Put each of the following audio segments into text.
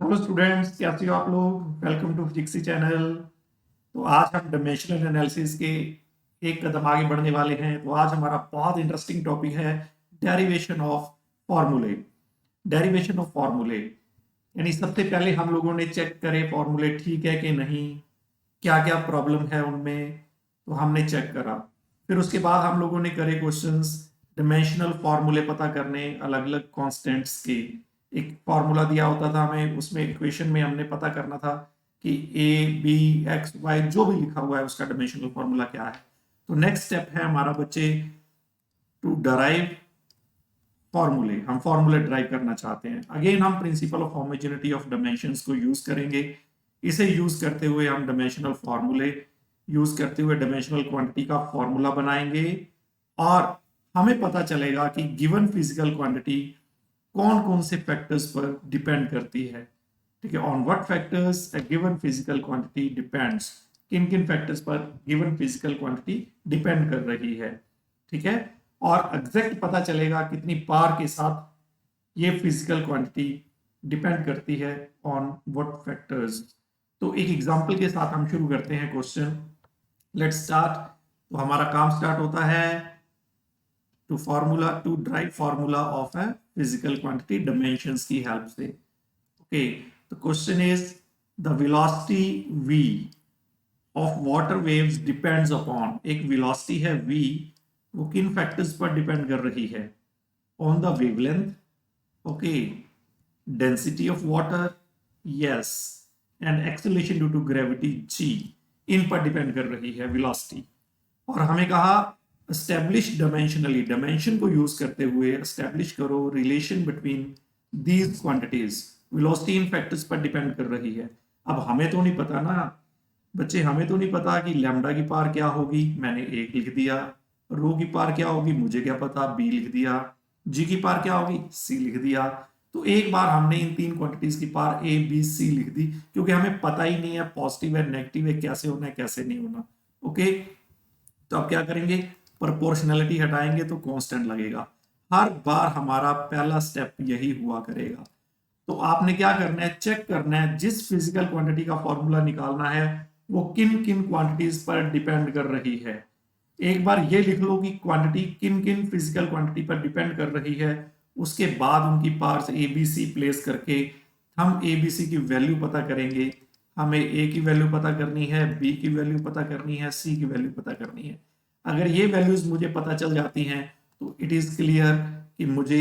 Hello students, कैसे हो आप लोग। Welcome to Physicsy channel. तो आज हम डायमेंशनल एनालिसिस के एक कदम आगे बढ़ने वाले हैं। तो आज हमारा बहुत इंटरेस्टिंग टॉपिक है डेरिवेशन ऑफ फॉर्मूले। डेरिवेशन ऑफ फॉर्मूले यानी सबसे पहले हम लोगों ने चेक करे फॉर्मूले ठीक है कि नहीं, क्या क्या प्रॉब्लम है उनमें, तो हमने चेक करा। फिर उसके बाद हम लोगों ने करे क्वेश्चंस, डायमेंशनल फॉर्मूले पता करने अलग अलग कॉन्स्टेंट्स के। एक फॉर्मूला दिया होता था हमें, उसमें इक्वेशन में हमने पता करना था कि ए बी एक्स वाई जो भी लिखा हुआ है उसका डायमेंशनल फॉर्मूला क्या है। तो नेक्स्ट स्टेप है हमारा बच्चे टू डराइव फॉर्मूले। हम फॉर्मूले ड्राइव करना चाहते हैं। अगेन हम principle of homogeneity of dimensions को यूज करेंगे। इसे यूज करते हुए हम डायमेंशनल फॉर्मूले यूज करते हुए डायमेंशनल क्वांटिटी का फॉर्मूला बनाएंगे और हमें पता चलेगा कि गिवन फिजिकल क्वांटिटी कौन कौन से फैक्टर्स पर डिपेंड करती है। ठीक है, on what factors a given physical quantity depends. किन किन फैक्टर्स पर गिवन फिजिकल क्वांटिटी डिपेंड कर रही है। ठीक है, और एग्जैक्ट पता चलेगा कितनी पावर के साथ ये फिजिकल क्वांटिटी डिपेंड करती है ऑन व्हाट फैक्टर्स। तो एक एग्जांपल के साथ हम शुरू करते हैं क्वेश्चन। Let's start. तो हमारा काम स्टार्ट होता है to drive formula of a physical quantity dimensions की हेल्प से। Okay, the question is the velocity v of water waves depends upon. एक वेलोसिटी है v, वो किन फैक्टर्स पर डिपेंड कर रही है। On the wavelength, okay, density of water, yes, and acceleration due to gravity g, इन पर डिपेंड कर रही है वेलोसिटी। और हमें कहा एस्टेब्लिश डायमेंशनली, डायमेंशन को यूज करते हुए एस्टेब्लिश करो relation between these quantities. Velocity इन फैक्टर्स पर डिपेंड कर रही है। अब हमें तो नहीं पता ना बच्चे, हमें तो नहीं पता कि लैम्डा की पार क्या होगी, मैंने एक लिख दिया। रो की पार क्या होगी मुझे क्या पता, बी लिख दिया। जी की पार क्या होगी, सी लिख दिया। तो एक बार हमने इन तीन क्वांटिटीज की पार ए बी सी लिख दी, क्योंकि हमें पता ही नहीं है पॉजिटिव है नेगेटिव है, कैसे होना है कैसे नहीं होना। ओके, तो अब क्या करेंगे, प्रोपोर्शनैलिटी हटाएंगे तो कांस्टेंट लगेगा। हर बार हमारा पहला स्टेप यही हुआ करेगा। तो आपने क्या करना है, चेक करना है जिस फिजिकल क्वांटिटी का फॉर्मूला निकालना है वो किन किन क्वांटिटीज पर डिपेंड कर रही है। एक बार ये लिख लो कि क्वांटिटी किन किन फिजिकल क्वांटिटी पर डिपेंड कर रही है। उसके बाद उनकी parts A B C place करके हम ए बी सी की वैल्यू पता करेंगे। हमें ए की वैल्यू पता करनी है, बी की वैल्यू पता करनी है, सी की वैल्यू पता करनी है। अगर ये वैल्यूज मुझे पता चल जाती हैं तो इट इज क्लियर कि मुझे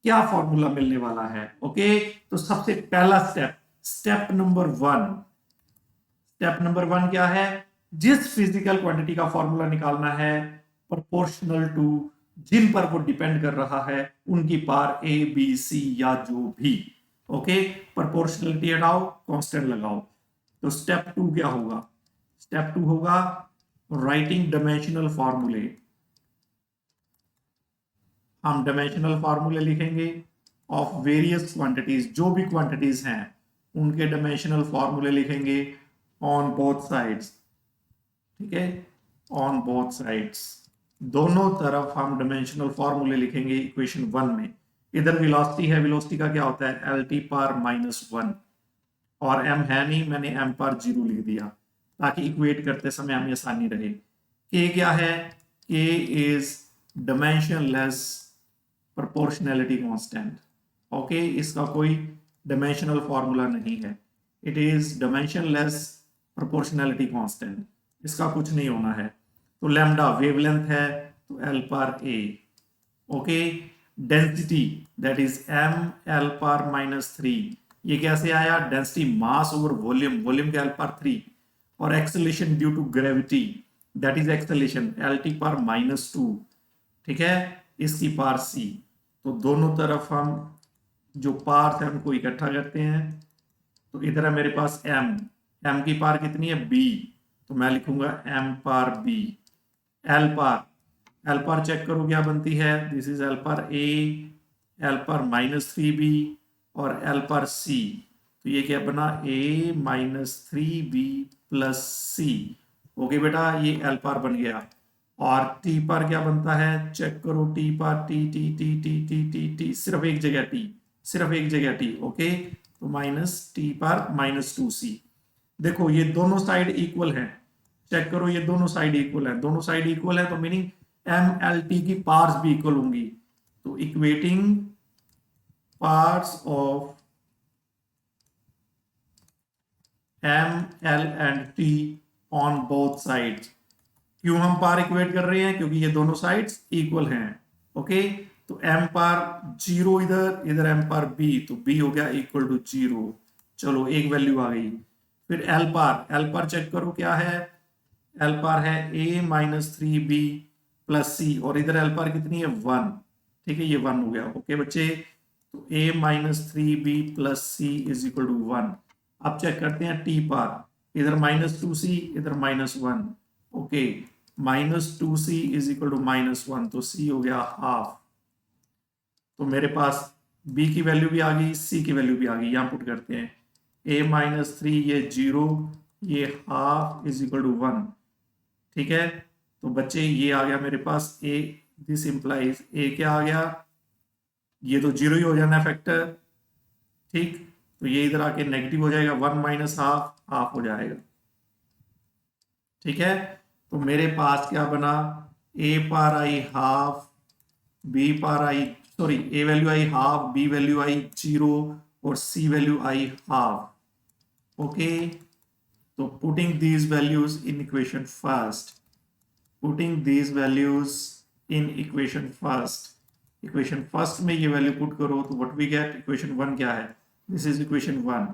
क्या फॉर्मूला मिलने वाला है। ओके, तो सबसे पहला स्टेप, स्टेप नंबर वन क्या है, जिस फिजिकल क्वांटिटी का फॉर्मूला निकालना है प्रोपोर्शनल टू जिन पर वो डिपेंड कर रहा है उनकी पार ए बी सी या जो भी। ओके, प्रोपोर्शनलिटी हटाओ, कांस्टेंट लगाओ। तो स्टेप टू क्या होगा, स्टेप टू होगा राइटिंग डायमेंशनल फॉर्मूले। हम डायमेंशनल फार्मूले लिखेंगे ऑफ वेरियस क्वांटिटीज, जो भी क्वांटिटीज हैं उनके डायमेंशनल फार्मूले लिखेंगे ऑन बोथ साइड्स। ठीक है, ऑन बोथ साइड्स, दोनों तरफ हम डायमेंशनल फार्मूले लिखेंगे इक्वेशन वन में। इधर वेलोसिटी है, वेलोसिटी का क्या होता है एल टी पार -1, और एम है नहीं, मैंने एम पार 0 लिख दिया ताकि इक्वेट करते समय हमें आसानी रहे। के क्या है, के is dimensionless proportionality constant. Okay, इसका कोई डायमेंशनल फॉर्मूला नहीं है, it is dimensionless proportionality constant, इसका कुछ नहीं होना है। तो लैम्डा वेवलेंथ है तो एल पर A. Okay, density that is M L per -3, ये कैसे आया, density mass over volume, volume का एल पर 3, और acceleration due to gravity that is acceleration L T per -2। ठीक है, इसकी पार सी। तो दोनों तरफ हम जो पार्स है उनको इकट्ठा करते हैं। तो इधर है मेरे पास एम, एम की पार कितनी है बी, तो मैं लिखूंगा एम पार बी। एल पार चेक करो क्या बनती है, दिस इज एल पार ए, एल पार -3b और एल पार सी। तो ये क्या बना, ए -3b प्लस सी। ओके बेटा, ये एल पार बन गया। और टी पर क्या बनता है, चेक करो, टी पर T T T T T T T, सिर्फ एक जगह टी, सिर्फ एक जगह टी। ओके, तो माइनस टी पर माइनस 2c। देखो ये दोनों साइड इक्वल है, चेक करो ये दोनों साइड इक्वल है, दोनों साइड इक्वल है तो मीनिंग एम एल टी की पार्ट्स भी इक्वल होंगी। तो equating parts of M L and T on both sides. क्यों हम पार इक्वेट कर रहे हैं? क्योंकि ये दोनों साइड्स इक्वल हैं। ओके, तो एम पार जीरो, इधर इधर एम पार बी, तो बी हो गया इक्वल टू जीरो। चलो एक वैल्यू आ गई। फिर एल पार चेक करो क्या है। एल पार है ए माइनस 3b प्लस सी, और इधर एल पार कितनी है? 1। ठीक है, ये 1 हो गया। ओके बच्चे, तो A minus 3b plus C is equal to 1। अब चेक करते हैं टी पार, इधर माइनस 2c, इधर minus 1। Okay, minus 2c is equal to minus 1, तो c हो गया हाफ। तो मेरे पास b की वैल्यू भी आ गई, c की वैल्यू भी आ गई। यहां पुट करते हैं a माइनस 3, ये 0, ये हाफ इज इक्वल टू 1। ठीक है, तो बच्चे ये आ गया मेरे पास a, दिस इंप्लाइज a क्या आ गया? ये तो 0 ही हो जाना है फैक्टर। ठीक, तो ये इधर आके नेगेटिव हो जाएगा, 1 माइनस हाफ, हाफ हो जाएगा। ठीक है, तो मेरे पास क्या बना? a पार आई हाफ, b पार आई, सॉरी, a वैल्यू आई हाफ, b वैल्यू आई 0 और c वैल्यू आई हाफ। ओके, तो putting these values in equation first, putting these values in equation first, equation first में ये वैल्यू पुट करो तो व्हाट वी गेट? इक्वेशन 1 क्या है? This is equation 1,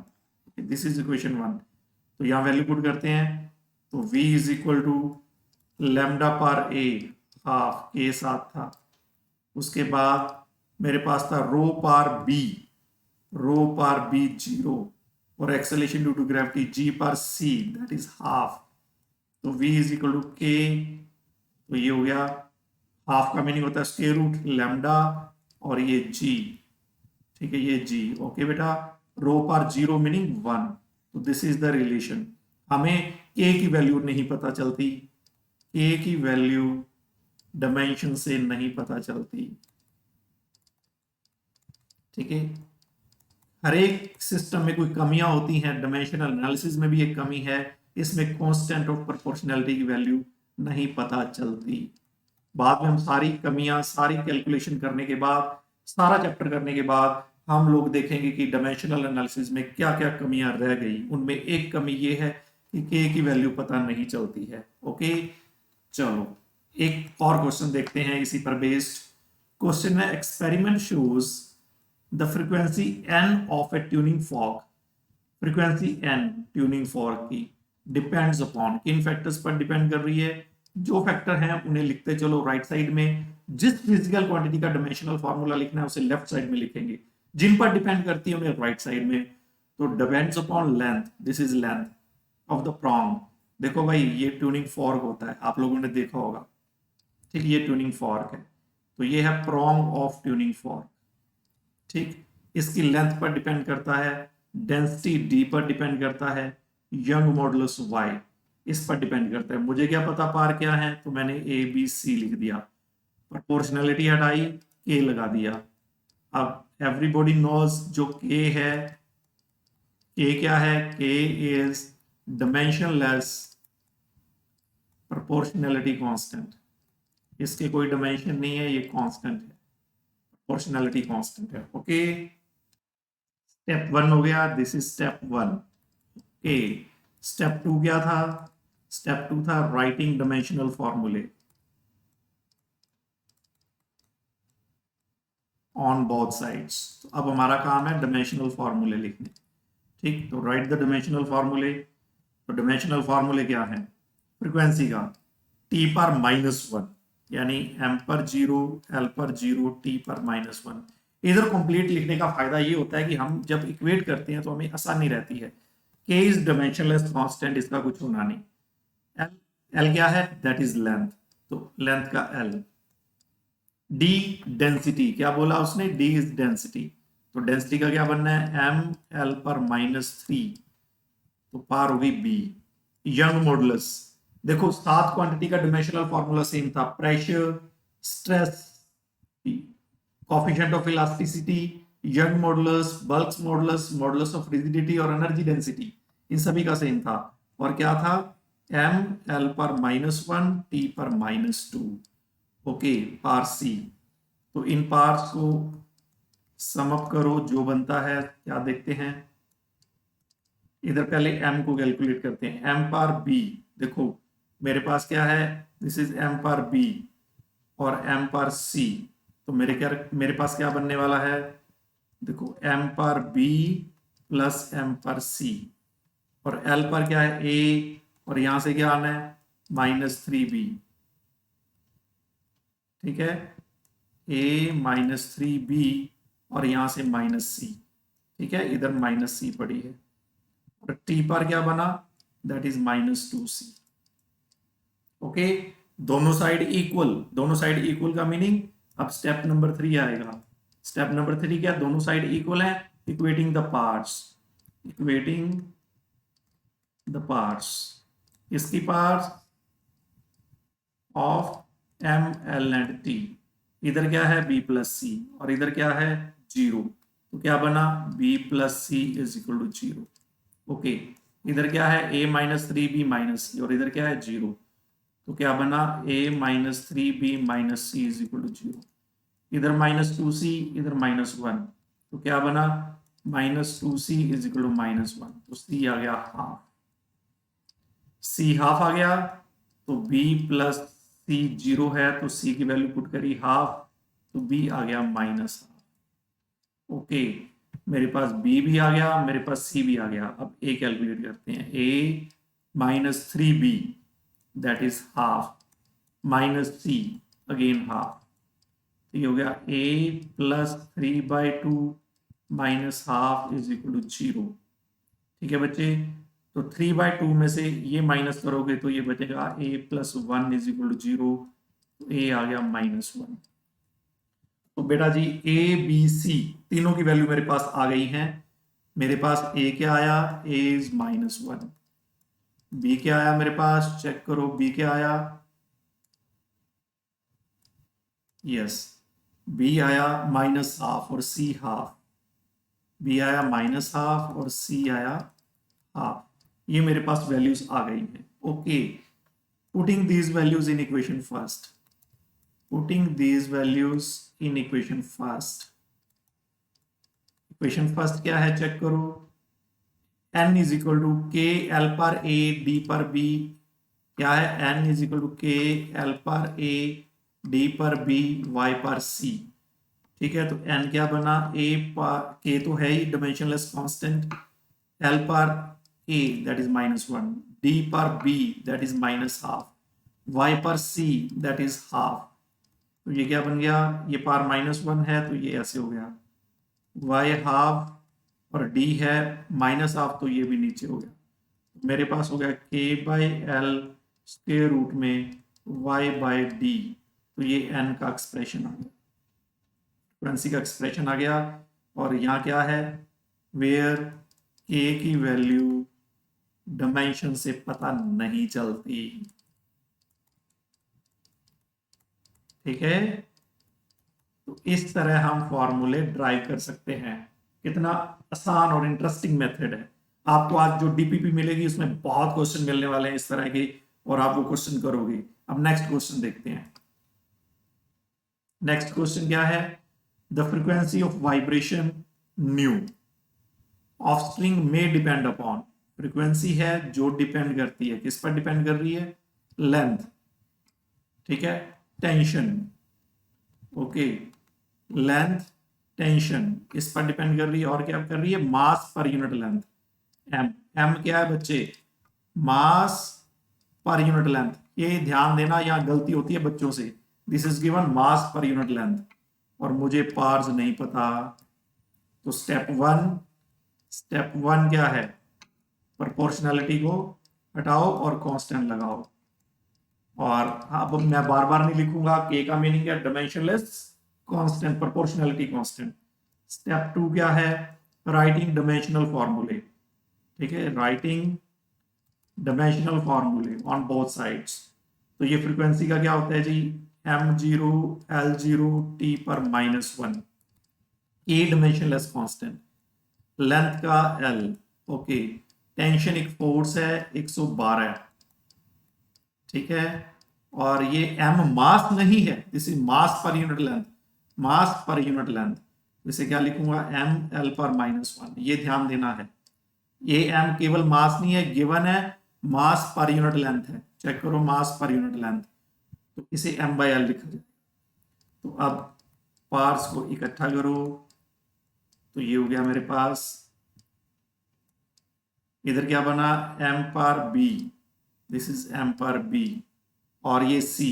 this is equation 1। तो यहाँ वैल्यू पुट करते हैं, तो v is equal to lambda पर a, हाफ के साथ था। उसके बाद मेरे पास था रो पार b, रो पार b 0, और acceleration due to gravity g पर c, दैट इज हाफ। तो v is equal to k, तो ये हो गया, हाफ का मीनिंग होता है स्क्वायर रूट लैम्डा, और ये g। ठीक है, ये g। ओके बेटा, रो पर 0 मीनिंग 1, तो दिस इज द रिलेशन। हमें k की वैल्यू नहीं पता चलती, k की वैल्यू डायमेंशन से नहीं पता चलती। ठीक है, हर एक सिस्टम में कोई कमियां होती हैं, डायमेंशनल एनालिसिस में भी एक कमी है, इसमें कांस्टेंट ऑफ प्रोपोर्शनैलिटी की वैल्यू नहीं पता चलती। बाद में हम सारी कमियां, सारी कैलकुलेशन करने के बाद, सारा चैप्टर करने के बाद हम लोग देखेंगे कि डायमेंशनल एनालिसिस में क्या क्या कमियां रह गई। उनमें एक कमी ये है कि के की वैल्यू पता नहीं चलती है। ओके, चलो एक और क्वेश्चन देखते हैं इसी पर बेस्ड। क्वेश्चन है, experiment shows the frequency n of A tuning fork, frequency n tuning fork की डिपेंड्स अपॉन, किन फैक्टर्स पर डिपेंड कर रही है? जो फैक्टर हैं उन्हें लिखते चलो राइट साइड में, जिस फिजिकल क्वांटिटी का डायमेंशनल फार्मूला लिखना है उसे लेफ्ट साइड में लिखेंगे, जिन पर डिपेंड करती है उन्हें राइट साइड में। तो depends upon length, this is length of the prong. देखो भाई, ये ट्यूनिंग फॉर्क होता है, आप लोगों ने देखा होगा। ठीक, ये ट्यूनिंग फॉर्क है, तो ये है प्रॉन्ग ऑफ ट्यूनिंग फॉर्क। ठीक, इसकी लेंथ पर डिपेंड करता है, डेंसिटी डी पर डिपेंड करता है, यंग मॉडुलस वाई इस पर डिपेंड करता है। मुझे क्या पता पार क्या है, तो मैंने ए बी सी लिख दिया, प्रोपोर्शनैलिटी हटाई, के लगा दिया। अब एवरीबॉडी नोज जो के है, के क्या है? के इज डायमेंशनलेस प्रोपोर्शनैलिटी कांस्टेंट, इसके कोई डायमेंशन नहीं है, ये कांस्टेंट है, प्रोपोर्शनैलिटी कांस्टेंट है। ओके, स्टेप 1 हो गया, this is step 1। Okay, step 2 क्या था? स्टेप 2 था writing dimensional formulae on both sides. तो अब हमारा काम है डायमेंशनल फॉर्मूले लिखने। ठीक, तो राइट द डायमेंशनल फॉर्मूले। तो डायमेंशनल फॉर्मूले क्या है? फ्रीक्वेंसी का टी पर -1, यानी एम पर 0, एल पर 0, टी पर -1। इधर कंप्लीट लिखने का फायदा ये होता है कि हम जब इक्वेट करते हैं तो हमें आसानी रहती है। के इज डायमेंशनलेस कांस्टेंट, इसका कुछ होना नहीं। एल क्या है? दैट इज लेंथ, तो लेंथ का एल। डी डेंसिटी, क्या बोला उसने? डी इज डेंसिटी, तो डेंसिटी का क्या बनना है? एम एल पर -3, तो पार होगी बी। यंग मॉडुलस, देखो 7 क्वांटिटी का डायमेंशनल फॉर्मूला सेम था, pressure, stress, coefficient of elasticity, young modulus, bulk modulus, modulus of rigidity और एनर्जी डेंसिटी, इन सभी का सेम था। और क्या था, m l पर -1 t पर -2, ओके, पार सी। तो इन पार्ट्स को सम अप करो, जो बनता है क्या देखते हैं। इधर पहले m को कैलकुलेट करते हैं, m पार b, देखो मेरे पास क्या है, दिस इज m पार b और m पार c। तो मेरे पास क्या बनने वाला है, देखो m पार b प्लस m पार c, और l पर क्या है a, और यहां से क्या आना है -3b, ठीक है, a -3b और यहां से -c, ठीक है, इधर -c पड़ी है, और t पर क्या बना, दैट इज -2c। ओके, दोनों साइड इक्वल, दोनों साइड इक्वल का मीनिंग, अब स्टेप नंबर 3 आएगा। स्टेप नंबर 3 क्या, दोनों साइड इक्वल है, equating the parts, equating the parts, इसकी parts of m l and t, इधर क्या है b प्लस c और इधर क्या है 0, तो क्या बना b plus C is equal to 0। Okay, इधर क्या है a -3b -c और इधर क्या है 0, तो क्या बना a -3b -c is equal to 0। इधर -2c, इधर -1, तो क्या बना -2c इज इक्वल टू -1, तो c आ गया हाफ, c हाफ आ गया, तो b प्लस c 0 है, तो c की वैल्यू पुट करी हाफ, तो b आ गया -हाफ। ओके, मेरे पास b भी आ गया, मेरे पास c भी आ गया। अब a कैलकुलेट करते हैं, a -3b that is half -c again half, तो ये हो गया a plus 3/2 minus half is equal to 0। ठीक है बच्चे, तो 3/2 में से ये माइनस करोगे तो ये बचेगा a plus 1 is equal to 0, तो a आ गया -1। तो बेटा जी a b c तीनों की वैल्यू मेरे पास आ गई हैं। मेरे पास a क्या आया, a इज -1, b क्या आया मेरे पास, चेक करो b क्या आया, यस b आया -हाफ और c हाफ, b आया -हाफ और c आया हाफ, ये मेरे पास वैल्यूज आ गई हैं। Okay, putting these values in equation first, putting these values in equation first, equation first क्या है चेक करो, n is equal to K L पर a d पर b, क्या है n is equal to K L पर a d पर b y पर c। ठीक है, तो n क्या बना, a पर k तो है ही डायमेंशनलेस कांस्टेंट, l पर a दैट इज -1, d पर b that is -half, y पर c दैट इज हाफ, तो ये क्या बन गया, ये पार -1 है तो ये ऐसे हो गया, y हाफ और d है -हाफ, तो ये भी नीचे हो गया, मेरे पास हो गया k/l स्क्वायर रूट में y/d, तो ये n का एक्सप्रेशन आ गया, फ्रीक्वेंसी का एक्सप्रेशन आ गया। और यहाँ क्या है, वेयर k की वैल्यू डायमेंशन से पता नहीं चलती। ठीक है, तो इस तरह हम फॉर्मूले ड्राइव कर सकते हैं। कितना आसान और इंटरेस्टिंग मेथड है। आपको आज जो डीपीपी मिलेगी उसमें बहुत क्वेश्चन मिलने वाले हैं इस तरह के, और आप वो क्वेश्चन करोगे। अब नेक्स्ट क्वेश्चन देखते हैं। नेक्स्ट क्वेश्चन क्या है, the frequency of vibration new of string में डिपेंड अपॉन, फ्रीक्वेंसी है जो डिपेंड करती है, किस पर डिपेंड कर रही है, लेंथ, ठीक है, टेंशन, ओके, लेंथ टेंशन इस पर डिपेंड कर रही है, और क्या कर रही है, मास per unit length, M, M क्या है बच्चे, मास पर यूनिट लेंथ। ये ध्यान देना, यहां गलती होती है बच्चों से, this is given mass per unit length, और मुझे पार्स नहीं पता, तो स्टेप वन क्या है, प्रोपोर्शनैलिटी को हटाओ और कांस्टेंट लगाओ। और अब मैं बार बार नहीं लिखूंगा, के का मीनिंग है dimensionless constant, proportionality constant. Step two क्या है, राइटिंग डायमेंशनल फॉर्मूले, ठीक है, writing dimensional formulae on both sides. तो ये फ्रीक्वेंसी का क्या होता है जी, m0 l0 t पर -1, ए डायमेंशनलेस कांस्टेंट, लेंथ का एल, ओके, टेंशन एक फोर्स है 112, ठीक है, और ये एम मास नहीं है, this is mass per unit length, mass per unit length, इसे क्या लिखूंगा, एम एल पर -1, ये ध्यान देना है, ये एम केवल मास नहीं है, गिवन है, मास पर यूनिट लेंथ है, चेक करो मास पर यूनिट लेंथ, तो इसे एम बाई एल लिखा जाए। तो अब पार्ट्स को इकट्ठा करो, तो ये हो गया मेरे पास, इधर क्या बना, एम पर बी, दिस इज एम पर बी, और ये सी,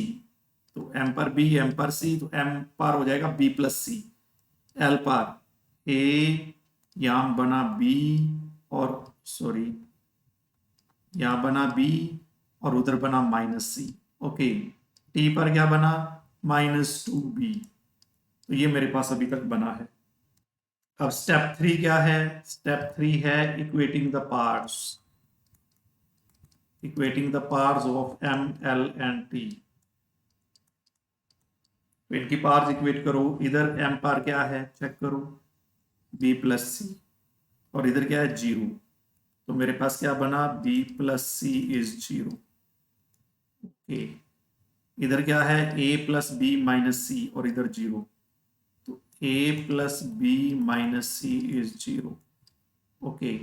तो एम पर बी एम पर सी, तो एम पर हो जाएगा बी प्लस सी, एल पर ए, यहां बना बी, और सॉरी यहां बना बी, और उधर बना -c, ओके, टी पर क्या बना, -2b, तो ये मेरे पास अभी तक बना है। अब स्टेप 3 क्या है, स्टेप 3 है equating the parts, equating the parts of M L and T, तो इनकी पार्ट्स इक्वेट करो, इधर एम पार क्या है चेक करो, बी प्लस सी, और इधर क्या है 0, तो मेरे पास क्या बना, B plus C is 0, okay, इधर क्या है, A plus B minus C, और इधर 0, तो A plus B minus C is 0, okay,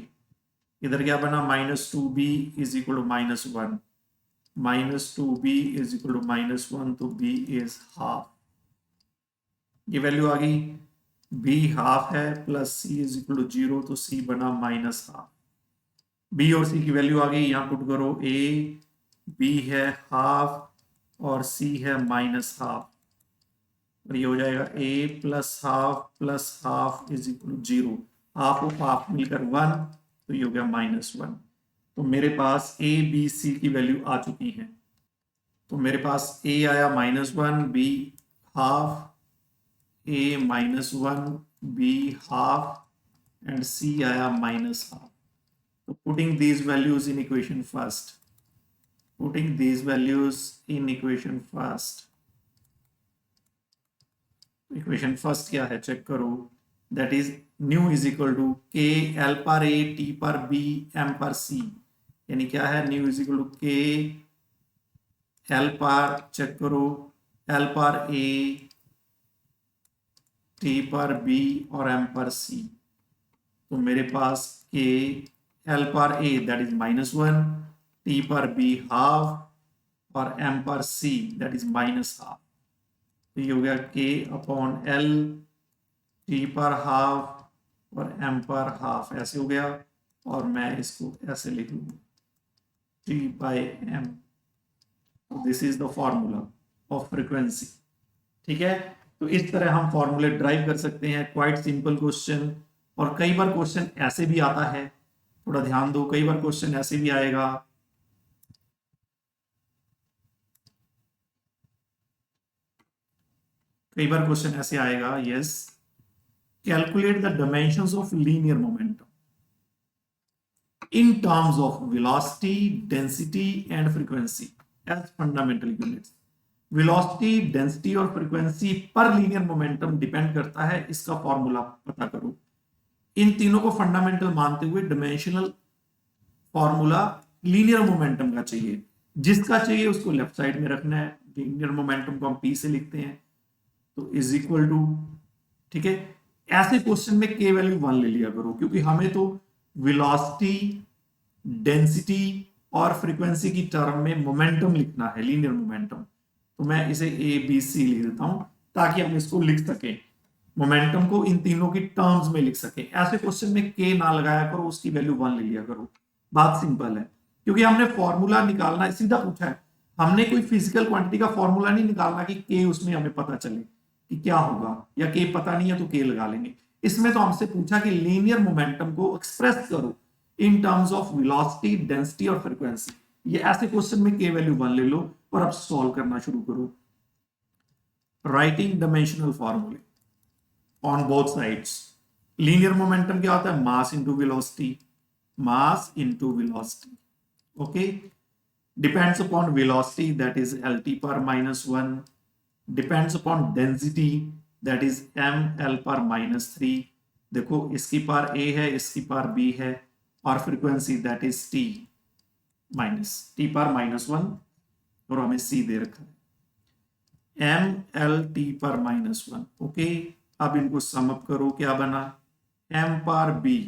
इधर क्या बना, -2b is equal to -1, -2b is equal to -1, तो b इज हाफ, ये वैल्यू आ गई, b हाफ है, plus c is equal to 0, तो c बना -हाफ, b और c की वैल्यू आ गई, यहां पुट करो, a b है हाफ, और c है -हाफ, और ये हो जाएगा a plus half is equal to 0, half of half मिलकर 1, तो ये हो गया -1, तो मेरे पास a b c की वैल्यू आ चुकी है, तो मेरे पास a आया -1, b half, a -1, b half, and c आया -हाफ, तो putting these values in equation first, putting these values in equation first, equation first क्या है चेक करो, that is nu is equal to K L पर A T पर B M पर C, यानी क्या है, nu is equal to K L पर, चेक करो, एल पर ए टी पर बी और एम पर सी, तो मेरे पास के एल पर ए दैट इज -1, टी पर बी हाफ, और एम पर सी दैट इज -हाफ, तो ये हो गया के अपॉन एल, टी पर हाफ और एम पर हाफ, ऐसे हो गया, और मैं इसको ऐसे लिख लूंगा, T by M, this is the formula of frequency, ठीक है, तो इस तरह हम फॉर्मूले ड्राइव कर सकते हैं, क्वाइट सिंपल क्वेश्चन, और कई बार क्वेश्चन ऐसे भी आता है, थोड़ा ध्यान दो, कई बार क्वेश्चन ऐसे भी आएगा, कई बार क्वेश्चन ऐसे आएगा, yes, calculate the dimensions of linear momentum in terms of velocity, density and frequency as fundamental units. velocity, density और frequency पर linear momentum डिपेंड करता है, इसका फॉर्मूला पता करो, इन तीनों को फंडामेंटल मानते हुए डिमेंशनल फॉर्मूला लीनियर मोमेंटम का चाहिए, जिसका चाहिए उसको लेफ्ट साइड में रखना है, लीनियर मोमेंटम को हम p से लिखते हैं, तो इज इक्वल टू, ठीक है, ऐसे क्वेश्चन में के वैल्यू 1 ले लिया करो, क्योंकि हमें तो वेलोसिटी, डेंसिटी और फ्रीक्वेंसी की टर्म में मोमेंटम लिखना है, लीनियर मोमेंटम, तो मैं इसे ए बी सी लिख देता हूं, ताकि हम इसको लिख सकें, मोमेंटम को इन तीनों की टर्म्स में लिख सकें, ऐसे क्वेश्चन में के ना लगाया करो, उसकी वैल्यू 1 ले लिया करो, बात सिंपल है, क्योंकि हमने फॉर्मूला निकालना है, सीधा पूछा है, हमने कोई फिजिकल क्वांटिटी का फॉर्मूला नहीं निकालना कि के उसमें हमें पता चले कि क्या होगा, या के पता नहीं है तो के लगा लेंगे, इसमें तो हमसे पूछा कि लीनियर मोमेंटम को एक्सप्रेस करो in terms of velocity, density और फ्रीक्वेंसी, ये ऐसे क्वेश्चन में के वैल्यू 1 ले लो और अब सॉल्व करना शुरू करो, writing dimensional formulae on both sides, linear momentum क्या होता है, mass into velocity, mass into velocity, okay, depends upon velocity, that is lt per -1, depends upon density, that is M L power -3। देखो इसकी power ए है, इसकी power B है, और frequency that is T power -1, और हमें सी दे रखा है M L T power -1। Okay, अब इनको समअप करो, क्या बना, एम पावर बी,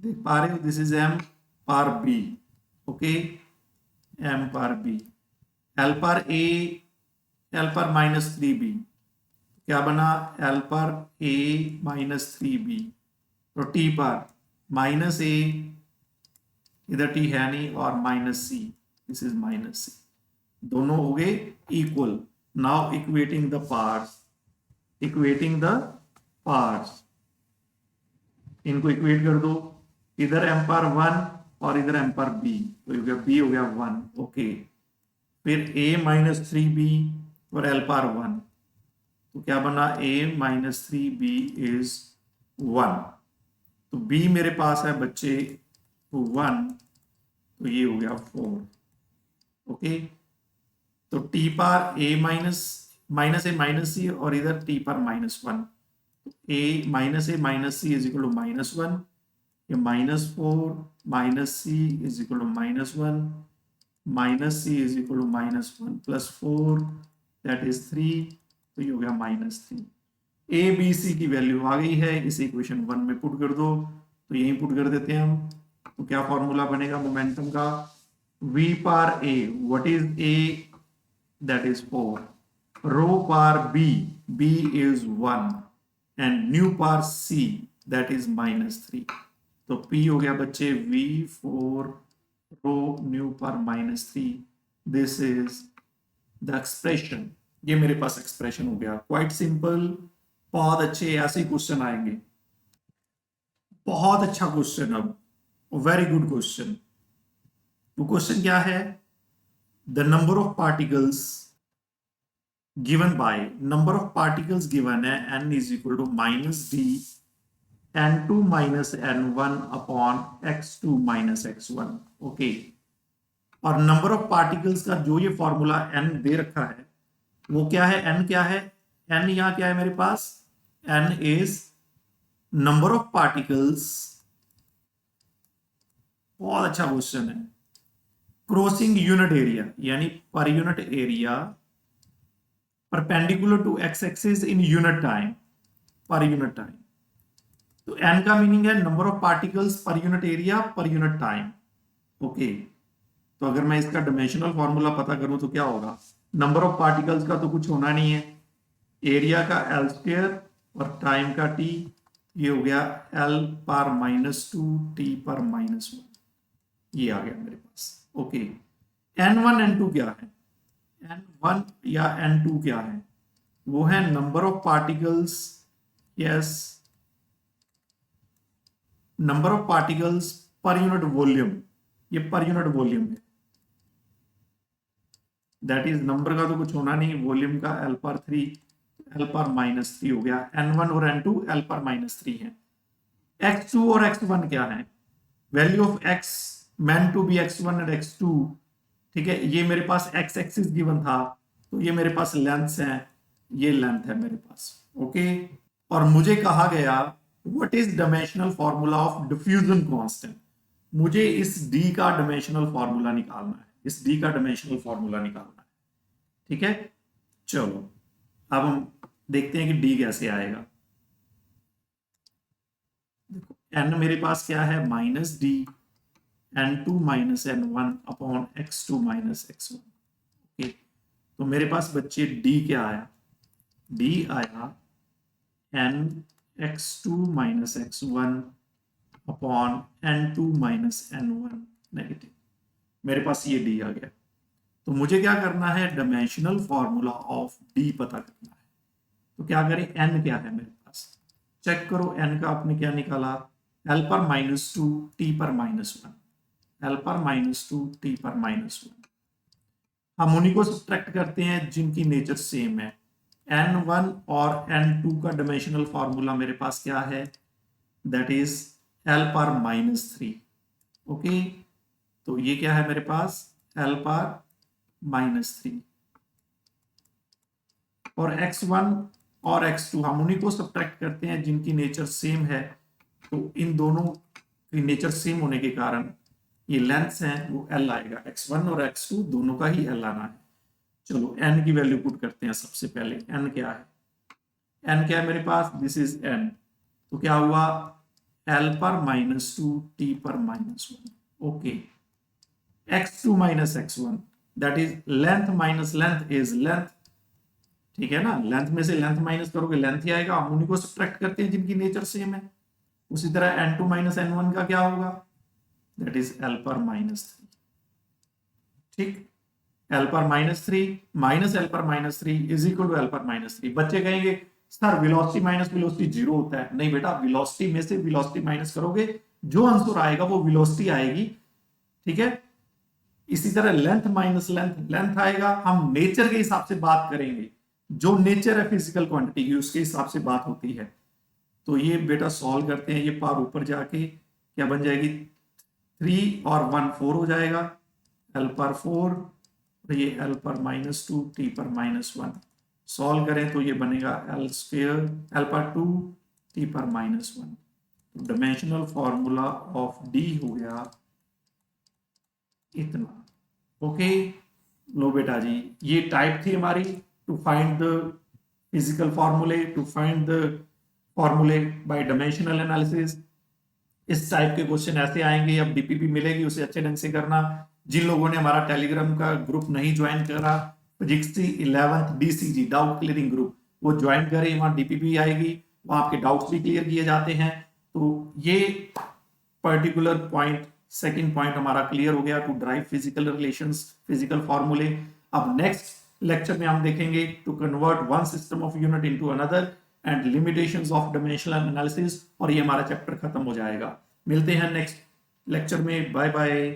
देख पा रहे हो, this is M power B. Okay, M power B, L power A, L power -3b, क्या बना, एल पर ए -3b, तो टी पर -a, इधर टी है नहीं, और -c, दिस इज -c, दोनों हो गए equal. Now equating the parts, equating the parts, इनको इक्वेट कर दो, इधर एम पर 1 और इधर एम पर b, तो हो गया b हो गया 1। ओके, फिर a -3b और l पर 1, तो क्या बना, a -3b इज 1, तो b मेरे पास है बच्चे 1, तो ये हो गया 4। ओके, तो t पर a -c और इधर t पर -1, a -c is equal to -1, ये -4 -c is equal to -1, -c is equal to -1 + 4 that is 3, तो ये हो गया -3। ए बी सी की वैल्यू आ गई है, इसे इक्वेशन 1 में पुट कर दो, तो यहीं पुट कर देते हैं हम। तो क्या फॉर्मूला बनेगा मोमेंटम का, v par A, what is A, that is 4, row par B, b is 1, and new par c, that is -3। तो p हो गया बच्चे v4 row new par -3, this is the expression. ये मेरे पास एक्सप्रेशन हो गया, क्वाइट सिंपल, बहुत अच्छे ऐसे ही क्वेश्चन आएंगे। बहुत अच्छा क्वेश्चन, अब वेरी गुड क्वेश्चन। तो क्वेश्चन क्या है, the number of particles given by, number of particles given है n is equal to -d n2 n1 upon x2 x1। Okay, और नंबर ऑफ पार्टिकल्स का जो ये फॉर्मूला n दे रखा है वो क्या है, n क्या है, n यहां क्या है मेरे पास, n इज नंबर ऑफ पार्टिकल्स, बहुत अच्छा क्वेश्चन है, क्रॉसिंग यूनिट एरिया, यानी per unit area perpendicular to X axis in unit time, per unit time. तो n का मीनिंग है number of particles per unit area per unit time. Okay, तो अगर मैं इसका डायमेंशनल फॉर्मूला पता करूं तो क्या होगा, नंबर ऑफ पार्टिकल्स का तो कुछ होना नहीं है, एरिया का l² और टाइम का t, ये हो गया l पर -2 t पर -1, ये आ गया मेरे पास। ओके, n1 n2 क्या है, n1 या n2 क्या है, वो है number of particles, yes, number of particles per unit volume, ये पर यूनिट वॉल्यूम है, दैट इज नंबर का तो कुछ होना नहीं, वॉल्यूम का l पर 3, l पर -3 हो गया, n1 और n2 l पर -3 है। x2 और x1 क्या है, value of x meant to be x1 and x2, ठीक है, ये मेरे पास x एक्सिस गिवन था, तो ये मेरे पास लेंथ है, ये लेंथ है मेरे पास। ओके, और मुझे कहा गया what is dimensional formula of diffusion constant, मुझे इस d का डायमेंशनल फॉर्मूला निकालना है, इस d का डायमेंशनल फॉर्मूला निकालना है। ठीक है, चलो अब हम देखते हैं कि d कैसे आएगा। देखो n मेरे पास क्या है, -d n2 n1 upon x2 x1। Okay, तो मेरे पास बच्चे d क्या आया, d आया n x2 x1 upon n2 n1 negative, मेरे पास ये d आ गया। तो मुझे क्या करना है, डायमेंशनल फॉर्मूला ऑफ d पता करना है। तो क्या करें, n क्या है मेरे पास, चेक करो, n का आपने क्या निकाला, l पर -2 t पर -1, l पर -2 t पर -1। हम उन्हीं को सब्ट्रैक्ट करते हैं जिनकी नेचर सेम है। n1 और n2 का डायमेंशनल फॉर्मूला मेरे पास क्या है, दैट इज l पर -3। ओके, तो ये क्या है मेरे पास, l पर -3, और x1 और x2, हम उन्हीं को सब्ट्रैक्ट करते हैं जिनकी नेचर सेम है। तो इन दोनों की नेचर सेम होने के कारण ये लेंथ्स हैं वो l आएगा, x1 और x2 दोनों का ही l आना है। चलो n की वैल्यू पुट करते हैं। सबसे पहले n क्या है, n क्या है मेरे पास, दिस इज n। तो क्या हुआ, l पर -2 t पर -1। Okay, x2 minus x1 that is length minus length is length. ठीक है ना, लेंथ में से लेंथ माइनस करोगे लेंथ ही आएगा, हम उन्हीं को सब्ट्रैक्ट करते हैं जिनकी नेचर सेम है। उसी तरह n2 माइनस n1 का क्या होगा, दैट इज l पर -3। ठीक, l पर -3 माइनस l पर -3 इज इक्वल टू l पर -3। बच्चे कहेंगे sir velocity minus velocity zero होता है। नहीं बेटा, वेलोसिटी में से वेलोसिटी माइनस करोगे जो आंसर आएगा वो वेलोसिटी आएगी। ठीक है, इसी तरह लेंथ माइनस लेंथ लेंथ आएगा। हम नेचर के हिसाब से बात करेंगे, जो नेचर है फिजिकल क्वांटिटी की उसके हिसाब से बात होती है। तो ये बेटा सॉल्व करते हैं, ये पावर ऊपर जाके क्या बन जाएगी, 3 और 1 4 हो जाएगा, l पर 4 और ये l पर -2 t पर -1। सॉल्व करें तो ये बनेगा l स्क्वायर l पर 2 t पर -1। तो डायमेंशनल फॉर्मूला ऑफ d हो गया इतना। ओके, लो बेटा जी, ये टाइप थी हमारी टू फाइंड द फिजिकल फॉर्मूले, टू फाइंड द फॉर्मूले बाय डायमेंशनल एनालिसिस। इस टाइप के क्वेश्चन ऐसे आएंगे। अब डीपीपी मिलेगी उसे अच्छे ढंग से करना। जिन लोगों ने हमारा टेलीग्राम का ग्रुप नहीं ज्वाइन करा, physics 11th DCG doubt clearing group, वो ज्वाइन करें, वहां डीपीपी आएगी, वहां आपके डाउट्स भी क्लियर किए जाते हैं। तो ये पर्टिकुलर पॉइंट, सेकंड पॉइंट हमारा क्लियर हो गया to drive physical relations, physical फॉर्मूले। अब नेक्स्ट लेक्चर में हम देखेंगे to convert one system of unit into another and limitations of dimensional analysis, और ये हमारा चैप्टर खत्म हो जाएगा। मिलते हैं नेक्स्ट लेक्चर में, बाय बाय।